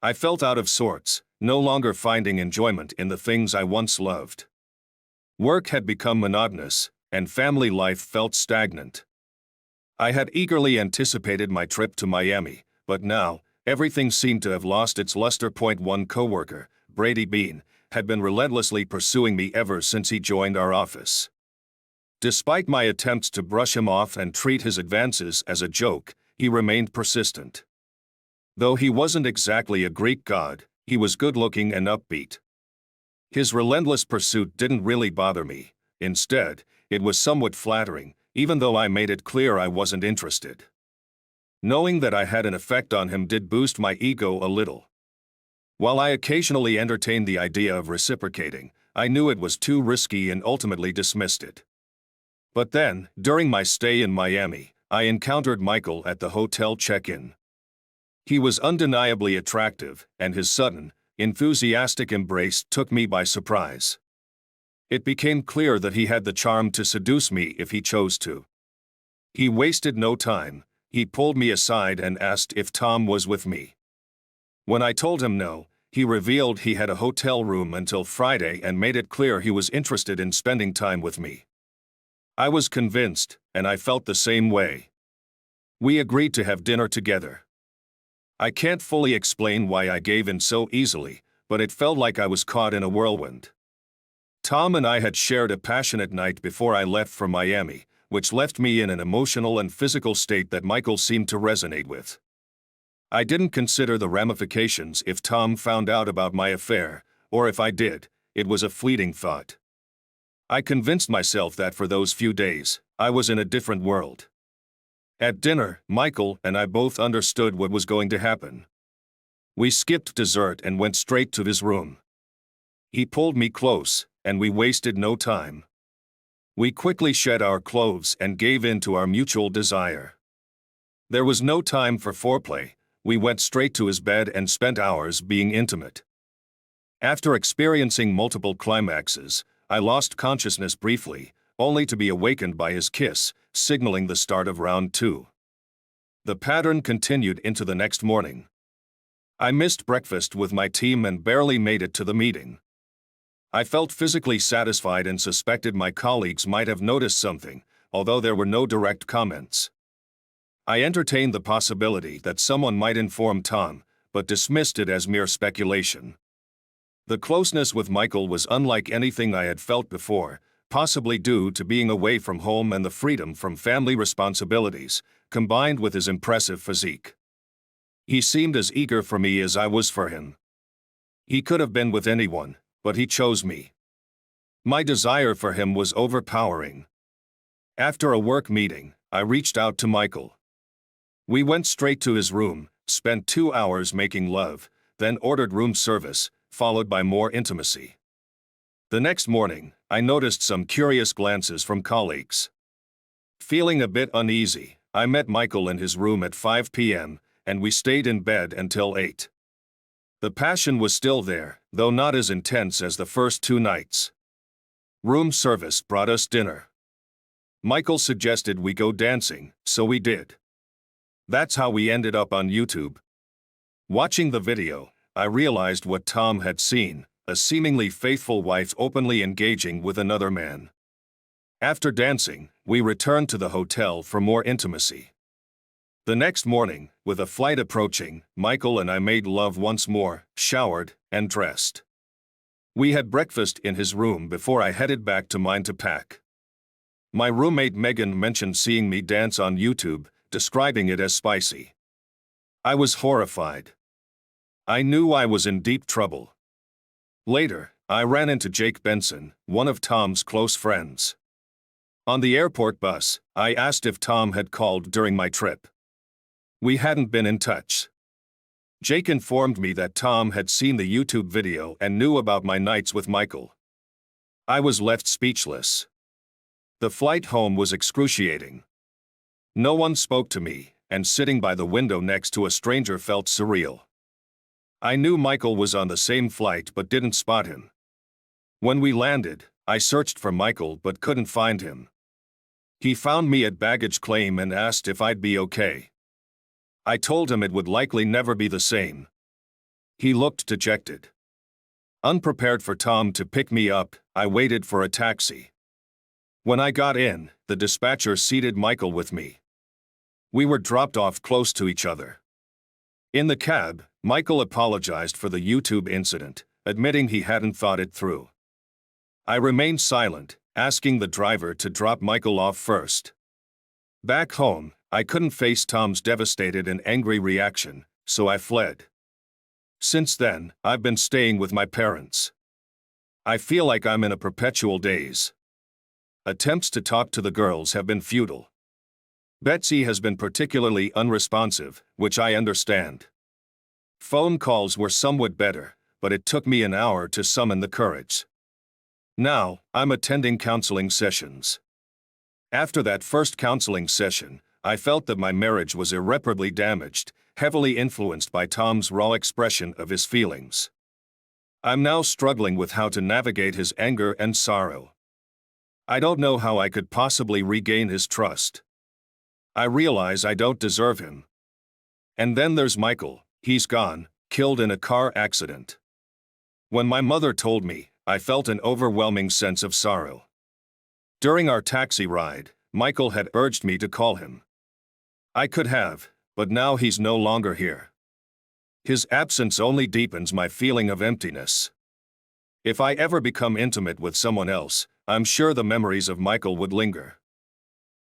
I felt out of sorts, no longer finding enjoyment in the things I once loved. Work had become monotonous, and family life felt stagnant. I had eagerly anticipated my trip to Miami, but now, everything seemed to have lost its luster. One coworker, Brady Bean, had been relentlessly pursuing me ever since he joined our office. Despite my attempts to brush him off and treat his advances as a joke, he remained persistent. Though he wasn't exactly a Greek god, he was good-looking and upbeat. His relentless pursuit didn't really bother me, Instead, it was somewhat flattering, even though I made it clear I wasn't interested. Knowing that I had an effect on him did boost my ego a little. While I occasionally entertained the idea of reciprocating, I knew it was too risky and ultimately dismissed it. But then, during my stay in Miami, I encountered Michael at the hotel check-in. He was undeniably attractive, and his sudden, enthusiastic embrace took me by surprise. It became clear that he had the charm to seduce me if he chose to. He wasted no time. He pulled me aside and asked if Tom was with me. When I told him no, he revealed he had a hotel room until Friday and made it clear he was interested in spending time with me. I was convinced, and I felt the same way. We agreed to have dinner together. I can't fully explain why I gave in so easily, but it felt like I was caught in a whirlwind. Tom and I had shared a passionate night before I left for Miami, which left me in an emotional and physical state that Michael seemed to resonate with. I didn't consider the ramifications if Tom found out about my affair, or if I did, it was a fleeting thought. I convinced myself that for those few days, I was in a different world. At dinner, Michael and I both understood what was going to happen. We skipped dessert and went straight to his room. He pulled me close, and we wasted no time. We quickly shed our clothes and gave in to our mutual desire. There was no time for foreplay. We went straight to his bed and spent hours being intimate. After experiencing multiple climaxes, I lost consciousness briefly, only to be awakened by his kiss, signaling the start of round 2. The pattern continued into the next morning. I missed breakfast with my team and barely made it to the meeting. I felt physically satisfied and suspected my colleagues might have noticed something, although there were no direct comments. I entertained the possibility that someone might inform Tom, but dismissed it as mere speculation. The closeness with Michael was unlike anything I had felt before, possibly due to being away from home and the freedom from family responsibilities, combined with his impressive physique. He seemed as eager for me as I was for him. He could have been with anyone, but he chose me. My desire for him was overpowering. After a work meeting, I reached out to Michael. We went straight to his room, spent 2 hours making love, then ordered room service, followed by more intimacy. The next morning, I noticed some curious glances from colleagues. Feeling a bit uneasy, I met Michael in his room at 5 p.m., and we stayed in bed until 8. The passion was still there, though not as intense as the first 2 nights. Room service brought us dinner. Michael suggested we go dancing, so we did. That's how we ended up on YouTube. Watching the video, I realized what Tom had seen, a seemingly faithful wife openly engaging with another man. After dancing, we returned to the hotel for more intimacy. The next morning, with a flight approaching, Michael and I made love once more, showered, and dressed. We had breakfast in his room before I headed back to mine to pack. My roommate Megan mentioned seeing me dance on YouTube, describing it as spicy. I was horrified. I knew I was in deep trouble. Later, I ran into Jake Benson, one of Tom's close friends. On the airport bus, I asked if Tom had called during my trip. We hadn't been in touch. Jake informed me that Tom had seen the YouTube video and knew about my nights with Michael. I was left speechless. The flight home was excruciating. No one spoke to me, and sitting by the window next to a stranger felt surreal. I knew Michael was on the same flight but didn't spot him. When we landed, I searched for Michael but couldn't find him. He found me at baggage claim and asked if I'd be okay. I told him it would likely never be the same. He looked dejected. Unprepared for Tom to pick me up, I waited for a taxi. When I got in, the dispatcher seated Michael with me. We were dropped off close to each other. In the cab, Michael apologized for the YouTube incident, admitting he hadn't thought it through. I remained silent, asking the driver to drop Michael off first. Back home, I couldn't face Tom's devastated and angry reaction, so I fled. Since then, I've been staying with my parents. I feel like I'm in a perpetual daze. attempts to talk to the girls have been futile. Betsy has been particularly unresponsive, which I understand. Phone calls were somewhat better, but it took me an hour to summon the courage. Now, I'm attending counseling sessions. After that first counseling session, I felt that my marriage was irreparably damaged, heavily influenced by Tom's raw expression of his feelings. I'm now struggling with how to navigate his anger and sorrow. I don't know how I could possibly regain his trust. I realize I don't deserve him. And then there's Michael. He's gone, killed in a car accident. When my mother told me, I felt an overwhelming sense of sorrow. During our taxi ride, Michael had urged me to call him. I could have, but now he's no longer here. His absence only deepens my feeling of emptiness. If I ever become intimate with someone else, I'm sure the memories of Michael would linger.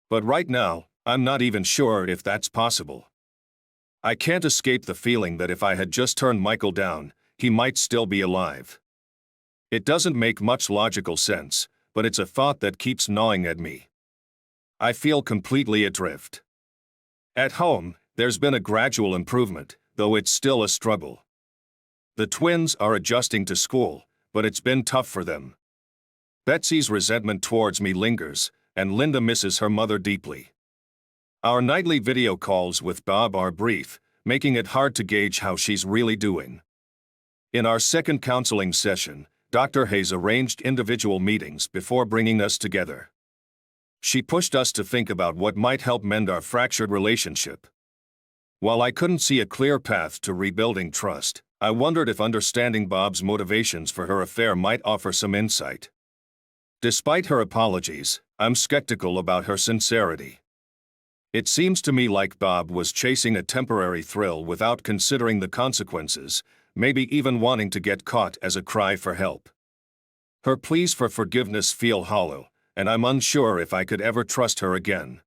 But right now, I'm not even sure if that's possible. I can't escape the feeling that if I had just turned Michael down, he might still be alive. It doesn't make much logical sense, but it's a thought that keeps gnawing at me. I feel completely adrift. At home, there's been a gradual improvement, though it's still a struggle. The twins are adjusting to school, but it's been tough for them. Betsy's resentment towards me lingers, and Linda misses her mother deeply. Our nightly video calls with Bob are brief, making it hard to gauge how she's really doing. In our second counseling session, Dr. Hayes arranged individual meetings before bringing us together. She pushed us to think about what might help mend our fractured relationship. While I couldn't see a clear path to rebuilding trust, I wondered if understanding Bob's motivations for her affair might offer some insight. Despite her apologies, I'm skeptical about her sincerity. It seems to me like Bob was chasing a temporary thrill without considering the consequences, maybe even wanting to get caught as a cry for help. Her pleas for forgiveness feel hollow, and I'm unsure if I could ever trust her again.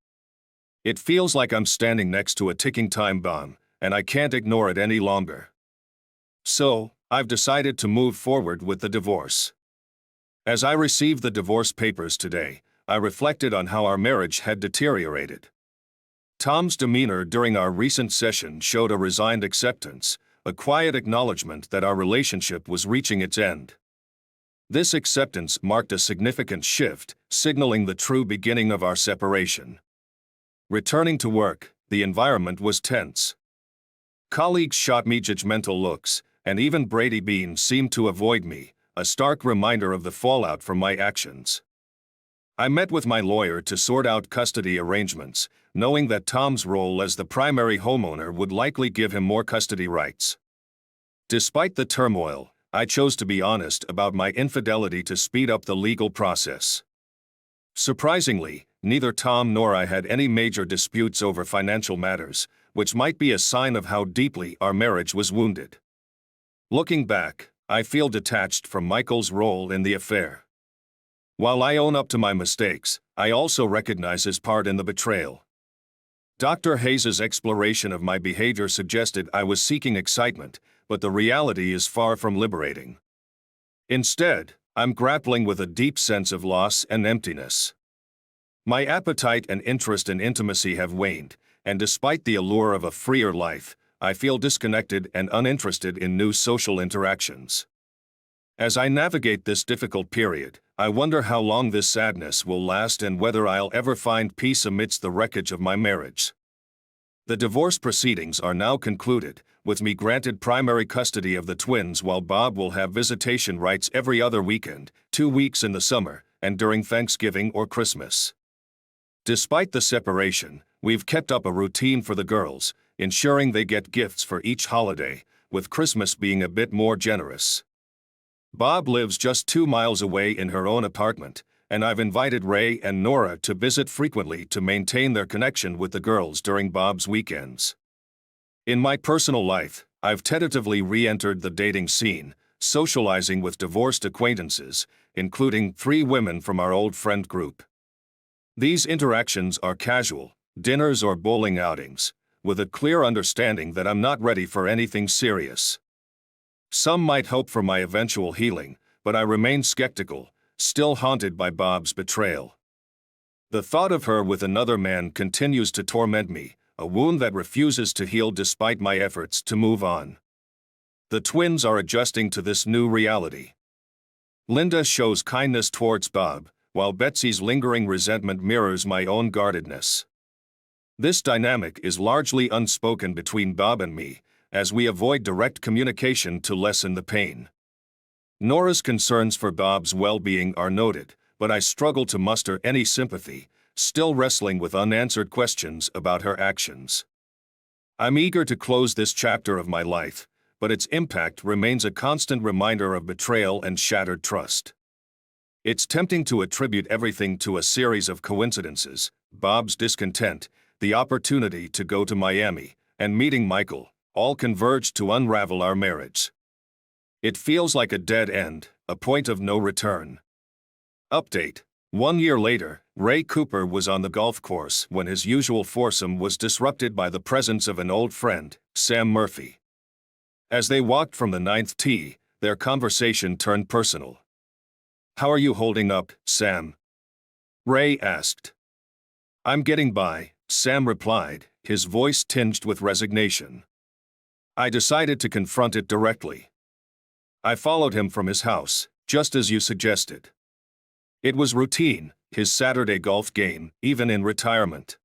It feels like I'm standing next to a ticking time bomb, and I can't ignore it any longer. So, I've decided to move forward with the divorce. As I received the divorce papers today, I reflected on how our marriage had deteriorated. Tom's demeanor during our recent session showed a resigned acceptance, a quiet acknowledgement that our relationship was reaching its end. This acceptance marked a significant shift, signaling the true beginning of our separation. Returning to work, the environment was tense. Colleagues shot me judgmental looks, and even Brady Bean seemed to avoid me, a stark reminder of the fallout from my actions. I met with my lawyer to sort out custody arrangements, knowing that Tom's role as the primary homeowner would likely give him more custody rights. Despite the turmoil, I chose to be honest about my infidelity to speed up the legal process. Surprisingly, neither Tom nor I had any major disputes over financial matters, which might be a sign of how deeply our marriage was wounded. Looking back, I feel detached from Michael's role in the affair. While I own up to my mistakes, I also recognize his part in the betrayal. Dr. Hayes' exploration of my behavior suggested I was seeking excitement, but the reality is far from liberating. Instead, I'm grappling with a deep sense of loss and emptiness. My appetite and interest in intimacy have waned, and despite the allure of a freer life, I feel disconnected and uninterested in new social interactions. As I navigate this difficult period, I wonder how long this sadness will last and whether I'll ever find peace amidst the wreckage of my marriage. The divorce proceedings are now concluded, with me granted primary custody of the twins while Bob will have visitation rights every other weekend, 2 weeks in the summer, and during Thanksgiving or Christmas. Despite the separation, we've kept up a routine for the girls, ensuring they get gifts for each holiday, with Christmas being a bit more generous. Bob lives just 2 miles away in her own apartment, and I've invited Ray and Nora to visit frequently to maintain their connection with the girls during Bob's weekends. In my personal life, I've tentatively re-entered the dating scene, socializing with divorced acquaintances, including 3 women from our old friend group. These interactions are casual, dinners or bowling outings, with a clear understanding that I'm not ready for anything serious. Some might hope for my eventual healing, but I remain skeptical, still haunted by Bob's betrayal. The thought of her with another man continues to torment me, a wound that refuses to heal despite my efforts to move on. The twins are adjusting to this new reality. Linda shows kindness towards Bob, while Betsy's lingering resentment mirrors my own guardedness. This dynamic is largely unspoken between Bob and me, as we avoid direct communication to lessen the pain. Nora's concerns for Bob's well-being are noted, but I struggle to muster any sympathy, still wrestling with unanswered questions about her actions. I'm eager to close this chapter of my life, but its impact remains a constant reminder of betrayal and shattered trust. It's tempting to attribute everything to a series of coincidences: Bob's discontent, the opportunity to go to Miami, and meeting Michael, all converged to unravel our marriage. It feels like a dead end, a point of no return. Update: 1 year later, Ray Cooper was on the golf course when his usual foursome was disrupted by the presence of an old friend, Sam Murphy. As they walked from the 9th tee, their conversation turned personal. "How are you holding up, Sam?" Ray asked. "I'm getting by," Sam replied, his voice tinged with resignation. I decided to confront it directly. I followed him from his house, just as you suggested. It was routine, his Saturday golf game, even in retirement.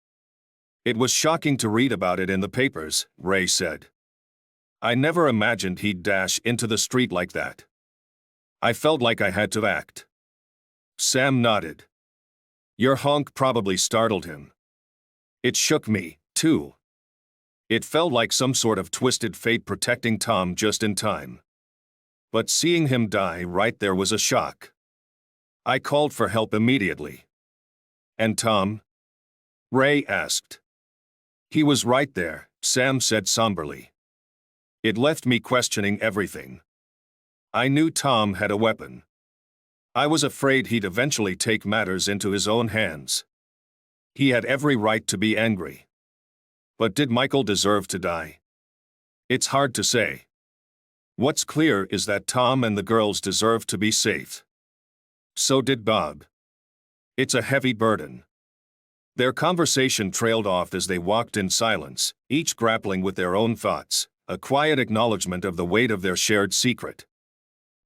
"It was shocking to read about it in the papers," Ray said. "I never imagined he'd dash into the street like that. I felt like I had to act." Sam nodded. "Your honk probably startled him." It shook me, too. It felt like some sort of twisted fate protecting Tom just in time. But seeing him die right there was a shock. I called for help immediately. "And Tom?" Ray asked. "He was right there," Sam said somberly. It left me questioning everything. I knew Tom had a weapon. I was afraid he'd eventually take matters into his own hands. He had every right to be angry. But did Michael deserve to die? It's hard to say. What's clear is that Tom and the girls deserve to be safe. So did Bob. It's a heavy burden. Their conversation trailed off as they walked in silence, each grappling with their own thoughts, a quiet acknowledgement of the weight of their shared secret.